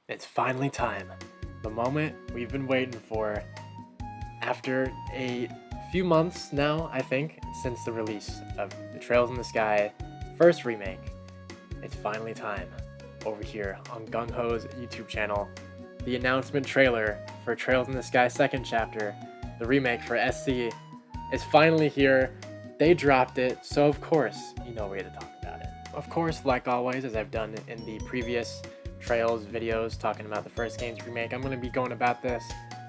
It's finally time. The moment we've been waiting for. After a few months now, I think, since the release of the Trails in the Sky first remake, it's finally time. Over here on Gungho's YouTube channel, the announcement trailer for Trails in the Sky second chapter, the remake for SC, is finally here. They dropped it, so of course, you know we're here to talk about it. Of course, like always, as I've done in the previous Trails videos talking about the first game's remake, I'm going to be going about this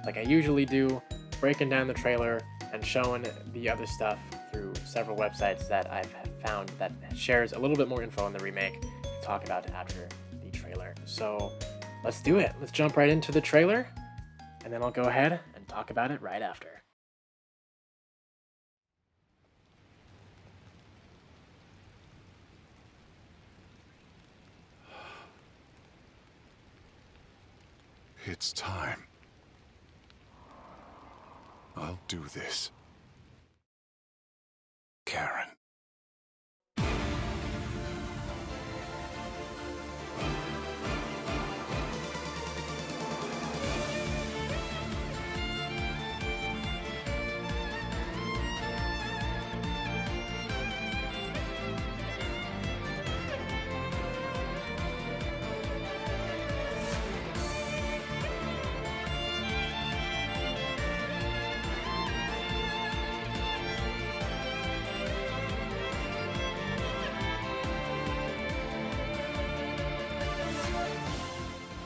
like I usually do, breaking down the trailer and showing the other stuff through several websites that I've found that shares a little bit more info on the remake to talk about after the trailer. So let's do it. Let's jump right into the trailer, and then I'll go ahead and talk about it right after. It's time. I'll do this. Karen.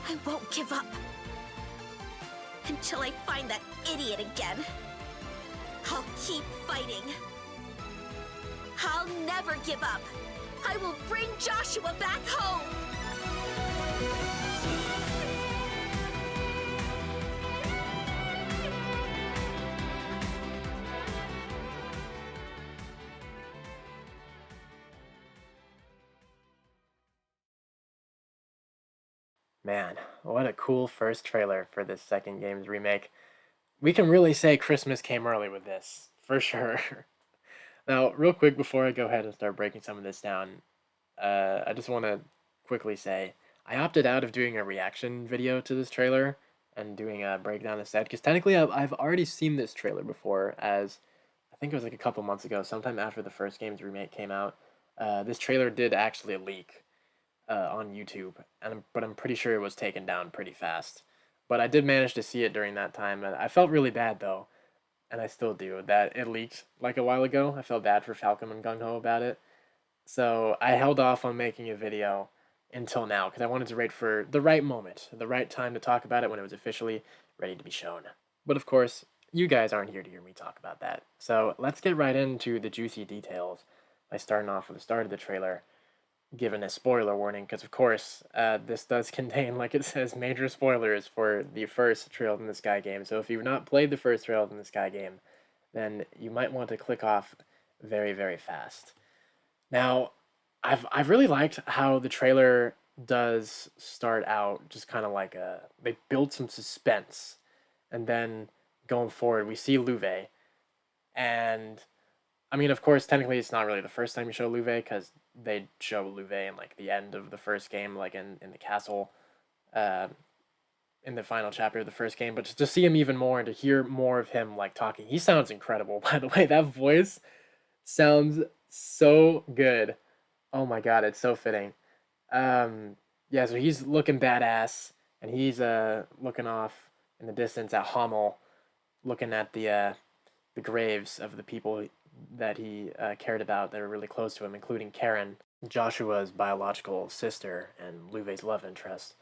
I won't give up until I find that idiot again. I'll keep fighting. I'll never give up. I will bring Joshua back home. Man, what a cool first trailer for this second game's remake. We can really say Christmas came early with this, for sure. Now, real quick before I go ahead and start breaking some of this down, I just want to quickly say I opted out of doing a reaction video to this trailer and doing a breakdown instead, because technically I've already seen this trailer before, as I think it was like a couple months ago, sometime after the first game's remake came out. This trailer did actually leak on YouTube, but I'm pretty sure it was taken down pretty fast. But I did manage to see it during that time, and I felt really bad though, and I still do, that it leaked like a while ago. I felt bad for Falcom and Gungho about it, so I held off on making a video until now because I wanted to wait for the right moment, the right time to talk about it when it was officially ready to be shown. But of course, you guys aren't here to hear me talk about that, so let's get right into the juicy details by starting off with the start of the trailer, given a spoiler warning, because of course this does contain, like it says, major spoilers for the first Trails in the Sky game. So if you've not played the first Trails in the Sky game, then you might want to click off very, very fast. Now, I've really liked how the trailer does start out just kind of like they build some suspense, and then going forward we see Louve, and I mean, of course, technically it's not really the first time you show Louve, because they show Louve in like the end of the first game, like in the castle, uh, in the final chapter of the first game. But to see him even more and to hear more of him like talking, he sounds incredible. By the way, that voice sounds so good. Oh my god, it's so fitting. Yeah, so he's looking badass, and he's looking off in the distance at Hummel, looking at the graves of the people that he cared about that are really close to him, including Karen, Joshua's biological sister and Louve's love interest.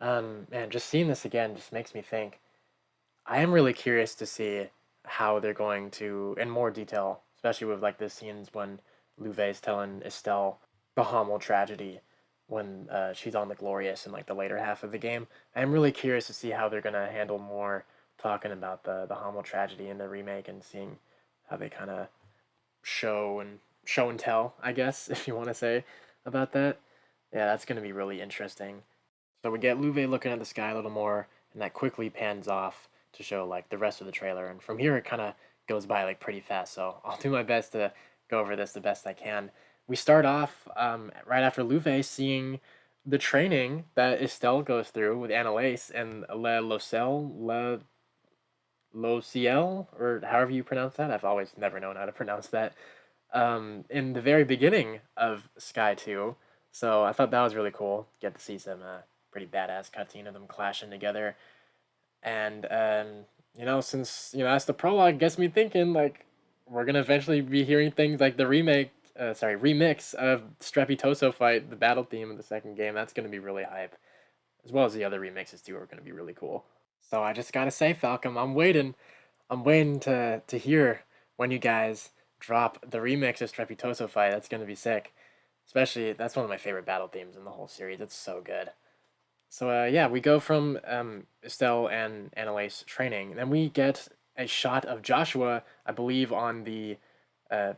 Man, just seeing this again just makes me think. I am really curious to see how they're going to, in more detail, especially with like the scenes when Louve's telling Estelle the Hummel tragedy when she's on the Glorious in like the later half of the game. I am really curious to see how they're gonna handle more talking about the Hummel tragedy in the remake, and seeing how they kind of show and tell, I guess, if you want to say about that. Yeah, that's going to be really interesting. So we get Louve looking at the sky a little more, and that quickly pans off to show like the rest of the trailer. And from here, it kind of goes by like pretty fast. So I'll do my best to go over this the best I can. We start off right after Louve seeing the training that Estelle goes through with Annalise and Lociel, or however you pronounce that. I've always never known how to pronounce that. In the very beginning of Sky 2. So I thought that was really cool. Get to see some pretty badass cutscene of them clashing together. And since that's the prologue, gets me thinking like we're gonna eventually be hearing things like the remix of Strepitoso fight, the battle theme of the second game. That's gonna be really hype, as well as the other remixes too are gonna be really cool. So I just gotta say, Falcom, I'm waiting. I'm waiting to hear when you guys drop the remix of Strepitoso fight. That's gonna be sick. Especially that's one of my favorite battle themes in the whole series. It's so good. So yeah, we go from Estelle and Annalise training, then we get a shot of Joshua, I believe, on uh,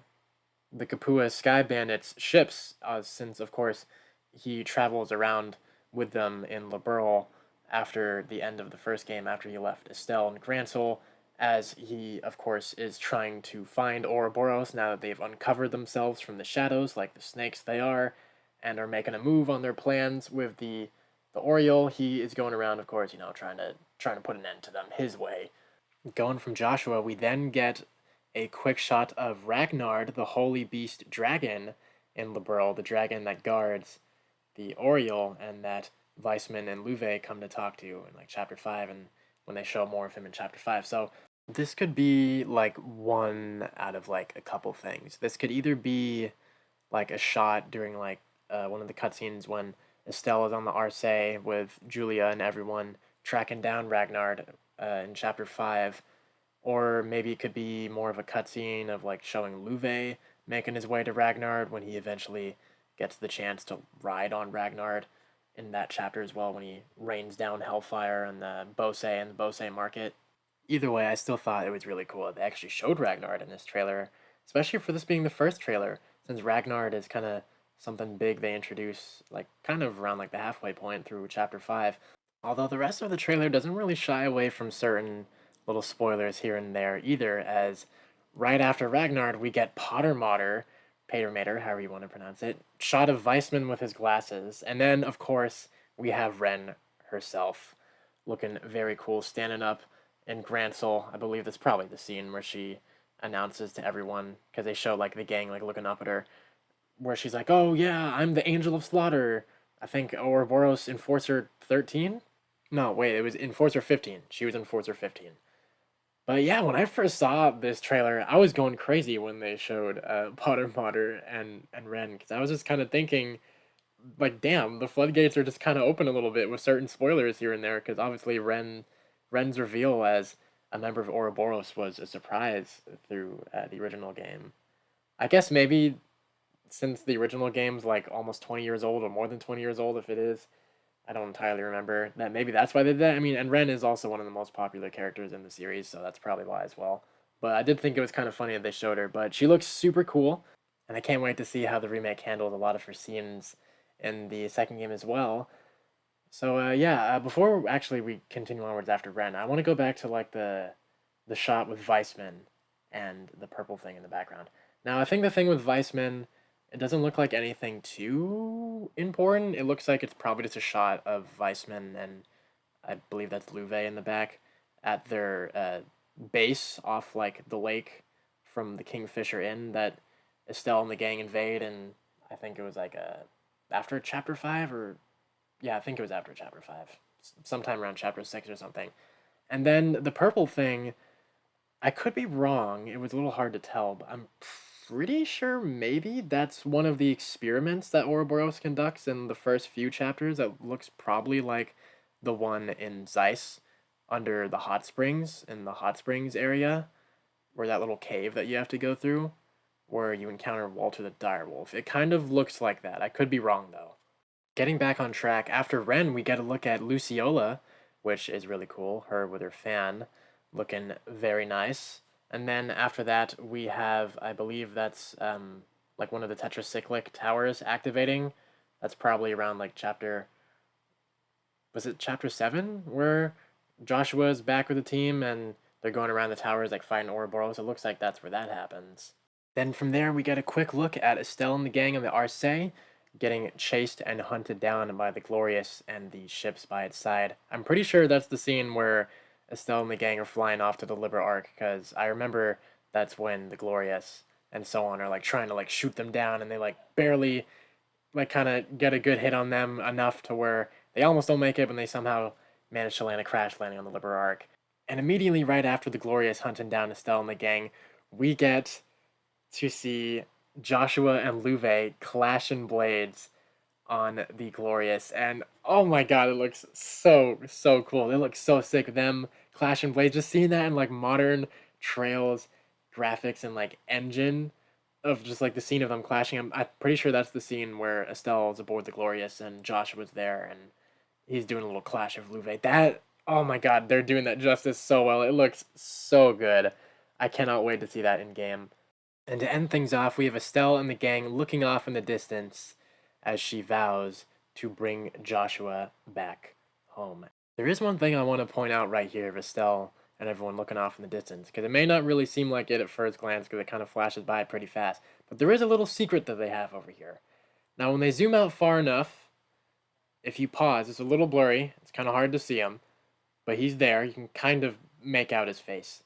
the Kapua Sky Bandits ships, since of course he travels around with them in Liberl after the end of the first game, after he left Estelle and Gransel, as he of course is trying to find Ouroboros now that they've uncovered themselves from the shadows like the snakes they are, and are making a move on their plans with the Oriole. He is going around, of course, trying to put an end to them his way. Going from Joshua, we then get a quick shot of Ragnard, the holy beast dragon in Liberl, the dragon that guards the Oriole, and that Weissman and Luve come to talk to in like chapter 5, and when they show more of him in chapter 5. So this could be like one out of like a couple things. This could either be like a shot during like one of the cutscenes when Estelle is on the Arce with Julia and everyone tracking down Ragnard in chapter 5, or maybe it could be more of a cutscene of like showing Luve making his way to Ragnard when he eventually gets the chance to ride on Ragnard in that chapter as well, when he rains down Hellfire on the Bose and the Bose market. Either way, I still thought it was really cool that they actually showed Ragnard in this trailer, especially for this being the first trailer, since Ragnard is kind of something big they introduce like kind of around like the halfway point through chapter 5. Although the rest of the trailer doesn't really shy away from certain little spoilers here and there either, as right after Ragnard we get Patermater, however you want to pronounce it, shot of Weissman with his glasses, and then of course we have Ren herself, looking very cool, standing up in Gransel. I believe that's probably the scene where she announces to everyone, because they show like the gang like looking up at her, where she's like, "Oh yeah, I'm the Angel of Slaughter." I think Ouroboros Enforcer 13. No, wait, it was Enforcer 15. She was Enforcer 15. But yeah, when I first saw this trailer, I was going crazy when they showed Potter and Ren, because I was just kind of thinking, like, damn, the floodgates are just kind of open a little bit with certain spoilers here and there, because obviously Ren's reveal as a member of Ouroboros was a surprise through the original game. I guess maybe since the original game's like almost 20 years old, or more than 20 years old if it is, I don't entirely remember, that maybe that's why they did that. I mean, and Ren is also one of the most popular characters in the series, so that's probably why as well. But I did think it was kind of funny that they showed her, but she looks super cool, and I can't wait to see how the remake handles a lot of her scenes in the second game as well. So yeah, before actually we continue onwards after Ren, I want to go back to like the shot with Weissman and the purple thing in the background. Now I think the thing with Weissman, it doesn't look like anything too important. It looks like it's probably just a shot of Weissman and I believe that's Luve in the back at their base off like the lake from the Kingfisher Inn that Estelle and the gang invade, and I think it was like after chapter 5, or yeah, I think it was after chapter 5, sometime around chapter 6 or something. And then the purple thing, I could be wrong. It was a little hard to tell, but I'm pretty sure maybe that's one of the experiments that Ouroboros conducts in the first few chapters that looks probably like the one in Zeiss under the hot springs, in the hot springs area, where that little cave that you have to go through, where you encounter Walter the Direwolf. It kind of looks like that. I could be wrong though. Getting back on track, after Ren, we get a look at Luciola, which is really cool. Her with her fan, looking very nice. And then after that, we have, I believe that's like one of the tetracyclic towers activating. That's probably around like was it chapter 7, where Joshua's back with the team and they're going around the towers like fighting Ouroboros. It looks like that's where that happens. Then from there, we get a quick look at Estelle and the gang on the Arce, getting chased and hunted down by the Glorious and the ships by its side. I'm pretty sure that's the scene where Estelle and the gang are flying off to the Liber Arc, because I remember that's when the Glorious and so on are like trying to like shoot them down, and they like barely like kind of get a good hit on them enough to where they almost don't make it, but they somehow manage to land a crash landing on the Liber Arc. And immediately right after the Glorious hunting down Estelle and the gang, we get to see Joshua and Luve clashing blades on the Glorious, and oh my god, it looks so cool. It looks so sick. Them clashing blades, just seeing that in like modern Trails graphics and like engine of just like the scene of them clashing. I'm pretty sure that's the scene where Estelle is aboard the Glorious and Joshua's there, and he's doing a little clash of Luve. That, oh my god, they're doing that justice so well. It looks so good. I cannot wait to see that in game. And to end things off, we have Estelle and the gang looking off in the distance as she vows to bring Joshua back home. There is one thing I want to point out right here of Estelle and everyone looking off in the distance, because it may not really seem like it at first glance because it kind of flashes by pretty fast, but there is a little secret that they have over here. Now, when they zoom out far enough, if you pause, it's a little blurry, it's kind of hard to see him, but he's there. You can kind of make out his face.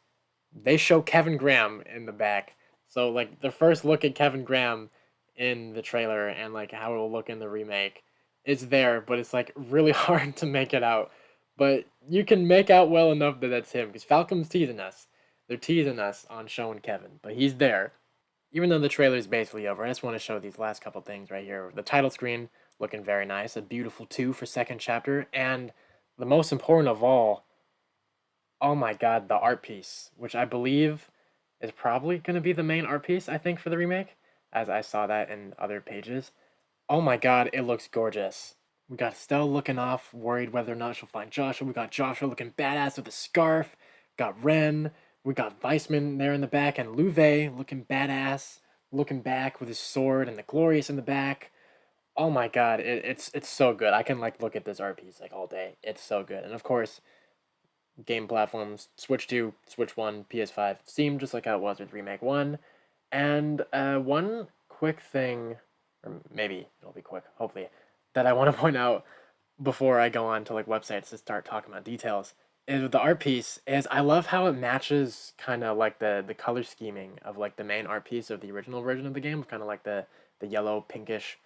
They show Kevin Graham in the back. So like the first look at Kevin Graham in the trailer and like how it will look in the remake is there, but it's like really hard to make it out. But you can make out well enough that that's him, because Falcom's teasing us. They're teasing us on showing Kevin, but he's there. Even though the trailer is basically over, I just want to show these last couple things right here. The title screen looking very nice, a beautiful 2 for second chapter, and the most important of all, oh my god, the art piece, which I believe is probably going to be the main art piece, I think, for the remake, as I saw that in other pages. Oh my god, it looks gorgeous. We got Estelle looking off, worried whether or not she'll find Joshua. We got Joshua looking badass with a scarf. Got Ren. We got Weissman there in the back, and Luve looking badass, looking back with his sword, and the Glorious in the back. Oh my god, it's so good. I can like look at this art piece like all day. It's so good. And of course, game platforms, Switch 2, Switch 1, PS5, Steam, just like how it was with Remake 1. And one quick thing, or maybe it'll be quick, hopefully, that I want to point out before I go on to like websites to start talking about details is with the art piece is I love how it matches kind of like the color scheming of like the main art piece of the original version of the game, kind of like the yellow, pinkish,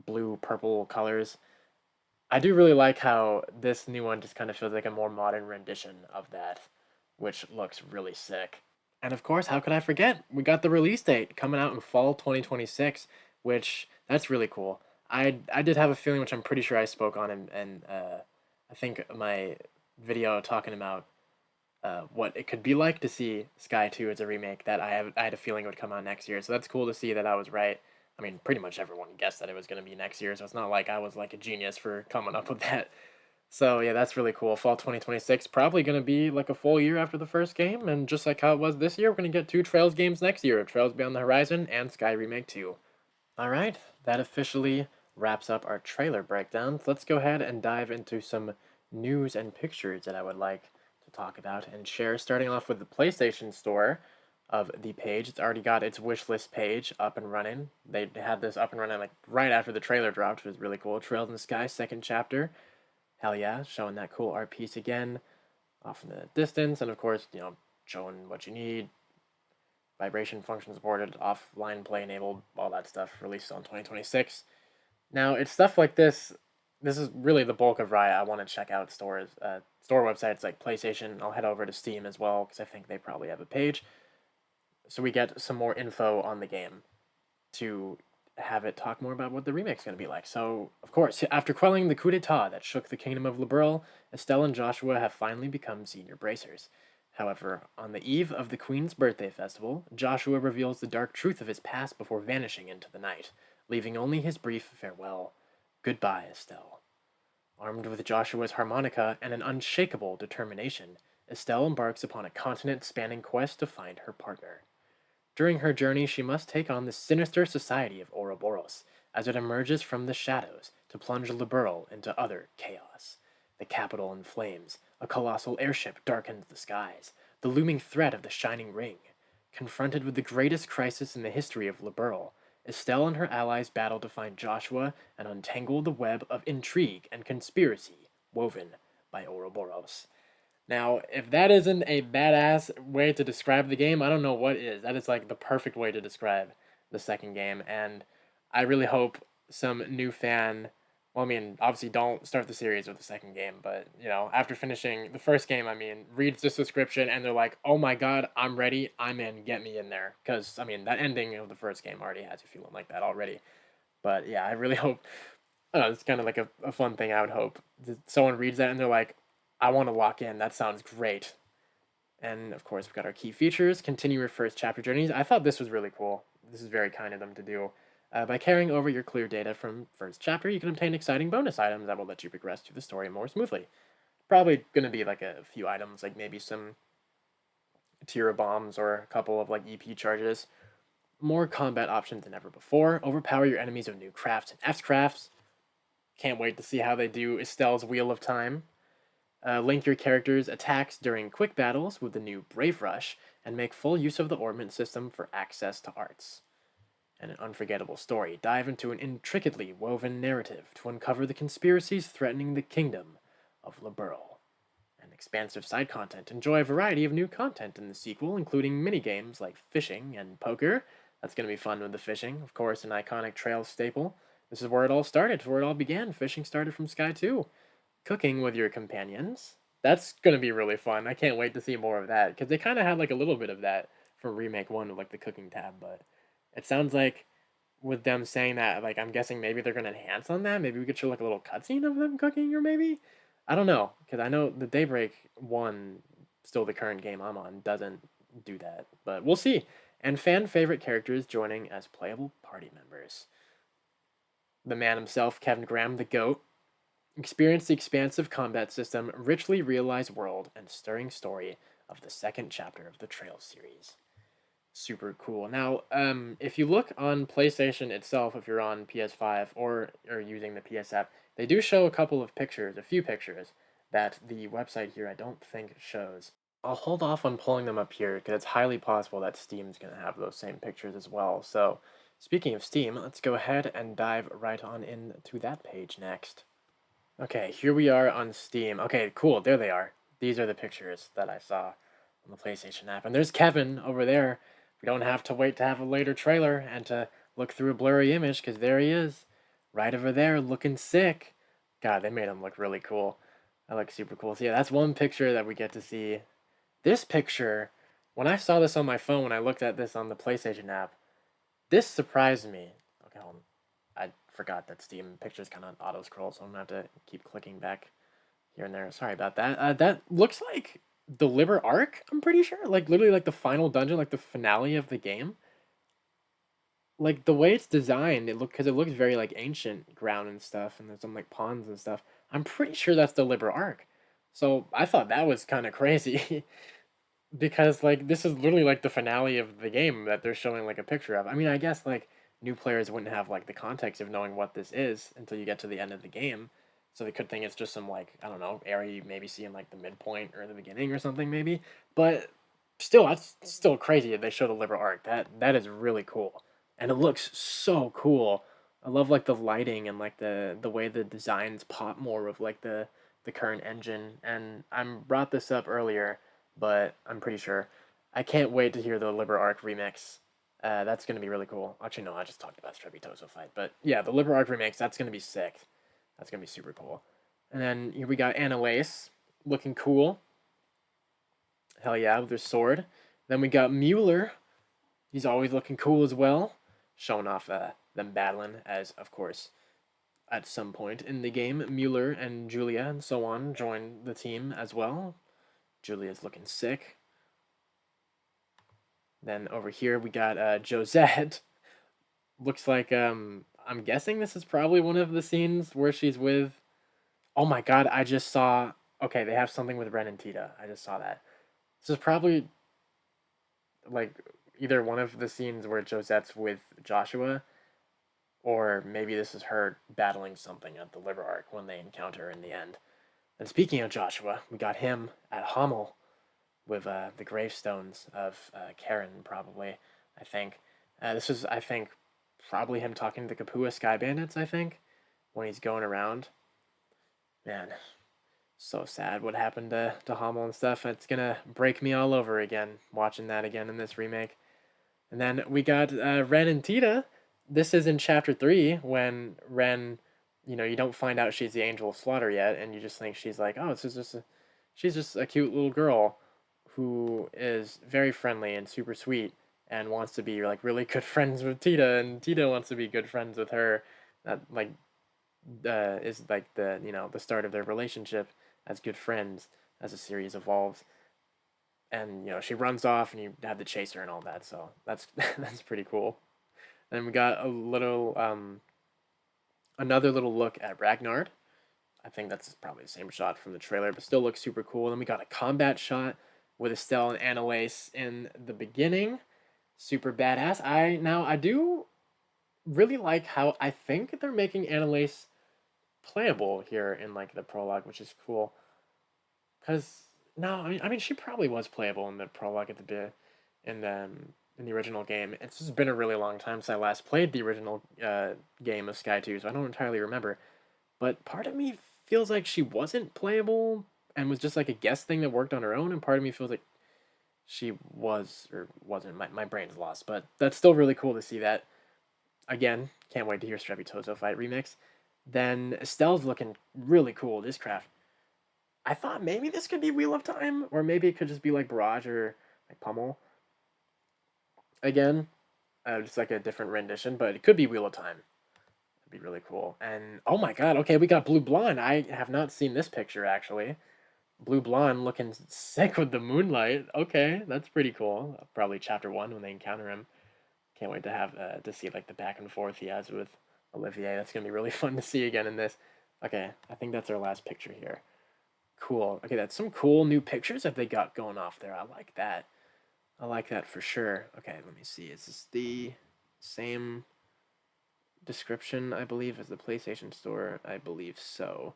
blue, purple colors. I do really like how this new one just kind of feels like a more modern rendition of that, which looks really sick. And of course, how could I forget? We got the release date coming out in fall 2026, which that's really cool. I did have a feeling, which I'm pretty sure I spoke on, and I think my video talking about what it could be like to see Sky 2 as a remake, that I had a feeling it would come out next year. So that's cool to see that I was right. I mean, pretty much everyone guessed that it was going to be next year, so it's not like I was like a genius for coming up with that. So yeah, that's really cool. Fall 2026, probably going to be like a full year after the first game, and just like how it was this year, we're going to get 2 Trails games next year, Trails Beyond the Horizon and Sky Remake 2. Alright, that officially wraps up our trailer breakdowns. Let's go ahead and dive into some news and pictures that I would like to talk about and share, starting off with the PlayStation Store of the page. It's already got its wish list page up and running. They had this up and running like right after the trailer dropped, which was really cool. Trails in the Sky, second chapter. Hell yeah, showing that cool art piece again off in the distance, and of course, you know, showing what you need. Vibration function supported, offline play enabled, all that stuff, released on 2026. Now, it's stuff like this. This is really the bulk of Riot. I want to check out stores, store websites like PlayStation. I'll head over to Steam as well, because I think they probably have a page. So we get some more info on the game to have it talk more about what the remake's going to be like. So, of course, after quelling the coup d'etat that shook the kingdom of Liberl, Estelle and Joshua have finally become senior bracers. However, on the eve of the Queen's birthday festival, Joshua reveals the dark truth of his past before vanishing into the night, leaving only his brief farewell. Goodbye, Estelle. Armed with Joshua's harmonica and an unshakable determination, Estelle embarks upon a continent-spanning quest to find her partner. During her journey, she must take on the sinister society of Ouroboros as it emerges from the shadows to plunge Liberl into utter chaos. The capital in flames, a colossal airship darkens the skies, the looming threat of the Shining Ring. Confronted with the greatest crisis in the history of Liberl, Estelle and her allies battle to find Joshua and untangle the web of intrigue and conspiracy woven by Ouroboros. Now, if that isn't a badass way to describe the game, I don't know what is. That is like the perfect way to describe the second game, and I really hope some new fan. Well, I mean, obviously, don't start the series with the second game, but after finishing the first game, I mean, reads the description and they're like, "Oh my god, I'm ready, I'm in, get me in there." Because I mean, that ending of the first game already has you feeling like that already. But yeah, I really hope. I don't know, it's kind of like a fun thing I would hope. Someone reads that and they're like, I want to lock in. That sounds great. And of course, we've got our key features. Continue your first chapter journeys. I thought this was really cool. This is very kind of them to do. By carrying over your clear data from first chapter, you can obtain exciting bonus items that will let you progress through the story more smoothly. Probably going to be like a few items, like maybe some tier bombs or a couple of like EP charges. More combat options than ever before. Overpower your enemies with new crafts and F crafts. Can't wait to see how they do Estelle's Wheel of Time. Link your character's attacks during quick battles with the new Brave Rush, and make full use of the ornament system for access to arts. And an unforgettable story. Dive into an intricately woven narrative to uncover the conspiracies threatening the kingdom of Liberl. And expansive side content. Enjoy a variety of new content in the sequel, including minigames like fishing and poker. That's going to be fun with the fishing. Of course, an iconic trail staple. This is where it all started, where it all began. Fishing started from Sky 2. Cooking with your companions. That's going to be really fun. I can't wait to see more of that, because they kind of had like a little bit of that from Remake 1 with like the cooking tab, but it sounds like with them saying that, like I'm guessing maybe they're going to enhance on that. Maybe we could show like a little cutscene of them cooking, or maybe? I don't know, because I know the Daybreak 1, still the current game I'm on, doesn't do that, but we'll see. And fan favorite characters joining as playable party members. The man himself, Kevin Graham, the GOAT, experience the expansive combat system, richly realized world, and stirring story of the second chapter of the Trail series. Super cool. Now, if you look on PlayStation itself, if you're on PS5 or using the PS app, they do show a couple of pictures, a few pictures, that the website here I don't think shows. I'll hold off on pulling them up here because it's highly possible that Steam's going to have those same pictures as well. So, speaking of Steam, let's go ahead and dive right on into that page next. Okay, here we are on Steam. Okay, cool. There they are. These are the pictures that I saw on the PlayStation app. And there's Kevin over there. We don't have to wait to have a later trailer and to look through a blurry image, because there he is. Right over there, looking sick. God, they made him look really cool. That looks super cool. So yeah, that's one picture that we get to see. This picture, when I saw this on my phone, when I looked at this on the PlayStation app, this surprised me. Okay, hold on. I forgot that Steam pictures kind of auto scroll, so I'm gonna have to keep clicking back here and there. Sorry about that. That looks like the Liber Arc. I'm pretty sure, like literally like the final dungeon, like the finale of the game. Like the way it's designed, because it looks very like ancient ground and stuff, and there's some like ponds and stuff. I'm pretty sure that's the Liber Arc. So I thought that was kind of crazy. Because like this is literally like the finale of the game that they're showing like a picture of. I mean, I guess like new players wouldn't have like the context of knowing what this is until you get to the end of the game. So they could think it's just some like, I don't know, area you maybe see in like the midpoint or the beginning or something maybe. But still, that's still crazy that they show the Liber Arc. That is really cool. And it looks so cool. I love like the lighting and like the way the designs pop more of like the current engine. And I brought this up earlier, but I'm pretty sure. I can't wait to hear the Liber Arc remix. That's gonna be really cool. Actually, no, I just talked about Strepitoso fight, but yeah, the Liber Arc remix. That's gonna be sick. That's gonna be super cool. And then here we got Annalise, looking cool. Hell yeah, with her sword. Then we got Mueller. He's always looking cool as well, showing off them battling as, of course, at some point in the game, Mueller and Julia and so on join the team as well. Julia's looking sick. Then over here we got Josette. Looks like I'm guessing this is probably one of the scenes where she's with. Oh my god! I just saw. Okay, they have something with Ren and Tita. I just saw that. This is probably like either one of the scenes where Josette's with Joshua, or maybe this is her battling something at the Liber Arc when they encounter her in the end. And speaking of Joshua, we got him at Hummel with the gravestones of Karen, probably, I think. This is, I think, probably him talking to the Kapua Sky Bandits, I think, when he's going around. Man, so sad what happened to Hamel and stuff. It's gonna break me all over again watching that again in this remake. And then we got Ren and Tita. This is in chapter 3 when Ren, you don't find out she's the Angel of Slaughter yet, and you just think she's like, oh, she's just a cute little girl who is very friendly and super sweet and wants to be like really good friends with Tita, and Tita wants to be good friends with her. That like is like the start of their relationship as good friends as the series evolves. And she runs off, and you have to chase her and all that. So that's that's pretty cool. And we got a little another little look at Ragnar. I think that's probably the same shot from the trailer, but still looks super cool. Then we got a combat shot with Estelle and Annalise in the beginning. Super badass. I do really like how I think they're making Annalise playable here in like the prologue, which is cool. Cause no, I mean she probably was playable in the prologue at the bit in the original game. It's just been a really long time since I last played the original game of Sky 2, so I don't entirely remember. But part of me feels like she wasn't playable and was just like a guest thing that worked on her own, and part of me feels like she was or wasn't. My brain's lost, but that's still really cool to see that. Again, can't wait to hear Strepitozo Fight remix. Then Estelle's looking really cool. This craft. I thought maybe this could be Wheel of Time, or maybe it could just be like Barrage or like Pummel. Again, just like a different rendition, but it could be Wheel of Time. That'd be really cool. And oh my god, okay, we got Blue Blonde. I have not seen this picture actually. Blue Blonde looking sick with the moonlight. Okay, that's pretty cool. Probably chapter 1 when they encounter him. Can't wait to have to see like the back and forth he has with Olivier. That's gonna be really fun to see again in this. Okay, I think that's our last picture here. Cool. Okay, that's some cool new pictures that they got going off there. I like that. I like that for sure. Okay, let me see. Is this the same description, I believe, as the PlayStation Store? I believe so.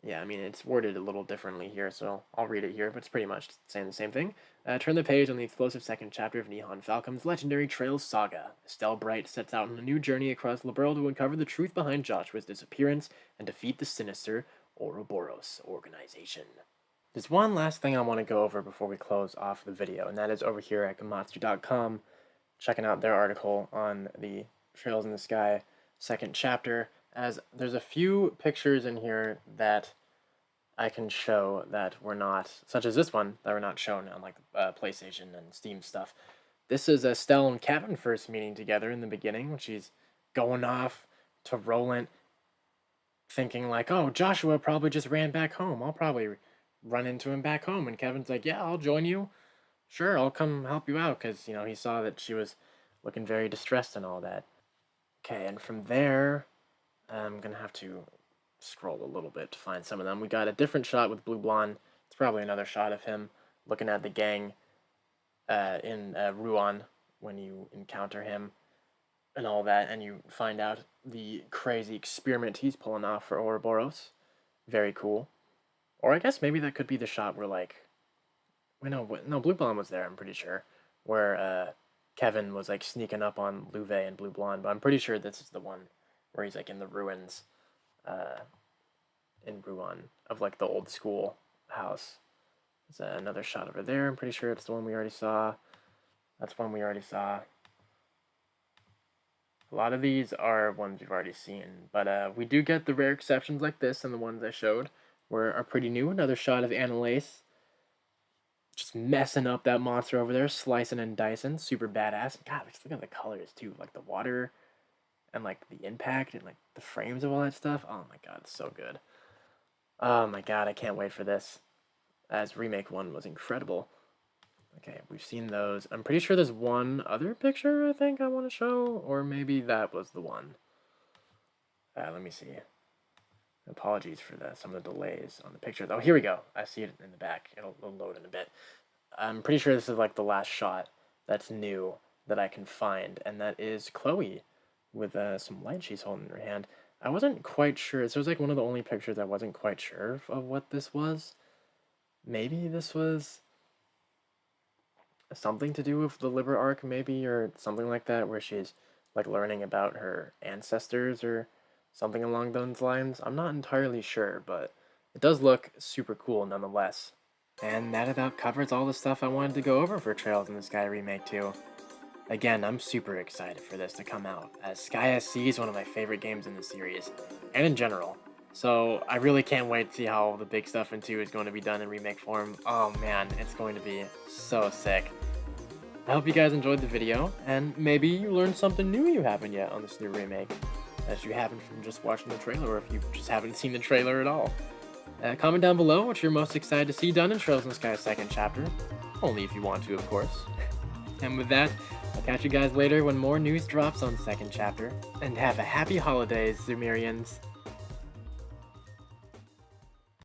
Yeah, I mean, it's worded a little differently here, so I'll read it here, but it's pretty much saying the same thing. Turn the page on the explosive second chapter of Nihon Falcom's legendary Trails saga. Estelle Bright sets out on a new journey across the world to uncover the truth behind Joshua's disappearance and defeat the sinister Ouroboros organization. There's one last thing I want to go over before we close off the video, and that is over here at Gematsu.com, checking out their article on the Trails in the Sky second chapter, as there's a few pictures in here that I can show that were not, such as this one, that were not shown on like PlayStation and Steam stuff. This is Estelle and Kevin first meeting together in the beginning when she's going off to Roland, thinking like, oh, Joshua probably just ran back home. I'll probably run into him back home. And Kevin's like, yeah, I'll join you. Sure, I'll come help you out, because, he saw that she was looking very distressed and all that. Okay, and from there, I'm going to have to scroll a little bit to find some of them. We got a different shot with Blue Blonde. It's probably another shot of him looking at the gang in Ruan when you encounter him and all that, and you find out the crazy experiment he's pulling off for Ouroboros. Very cool. Or I guess maybe that could be the shot where, like, no, Blue Blonde was there, I'm pretty sure, where Kevin was like sneaking up on Louve and Blue Blonde, but I'm pretty sure this is the one where he's like in the ruins in Ruan of like the old school house. There's another shot over there. I'm pretty sure it's the one we already saw. That's one we already saw. A lot of these are ones you've already seen, but we do get the rare exceptions like this, and the ones I showed are pretty new. Another shot of Annalise just messing up that monster over there, slicing and dicing. Super badass. God, just look at the colors too, like the water and like the impact and like the frames of all that stuff. Oh my god, it's so good. Oh my god, I can't wait for this. As Remake 1 was incredible. Okay, we've seen those. I'm pretty sure there's one other picture I think I want to show, or maybe that was the one. Let me see. Apologies for some of the delays on the picture. Oh, here we go. I see it in the back. It'll load in a bit. I'm pretty sure this is like the last shot that's new that I can find, and that is Chloe with some light she's holding in her hand. I wasn't quite sure. This was like one of the only pictures I wasn't quite sure of what this was. Maybe this was something to do with the Liber arc, maybe, or something like that, where she's like learning about her ancestors or something along those lines. I'm not entirely sure, but it does look super cool nonetheless. And that about covers all the stuff I wanted to go over for Trails in the Sky Remake 2. Again, I'm super excited for this to come out, as Sky SC is one of my favorite games in the series, and in general. So I really can't wait to see how all the big stuff in 2 is going to be done in remake form. Oh man, it's going to be so sick. I hope you guys enjoyed the video, and maybe you learned something new you haven't yet on this new remake, as you haven't from just watching the trailer, or if you just haven't seen the trailer at all. Comment down below what you're most excited to see done in Trails in the Sky second chapter, only if you want to, of course. And with that, I'll catch you guys later when more news drops on second chapter, and have a happy holidays, Zumirians.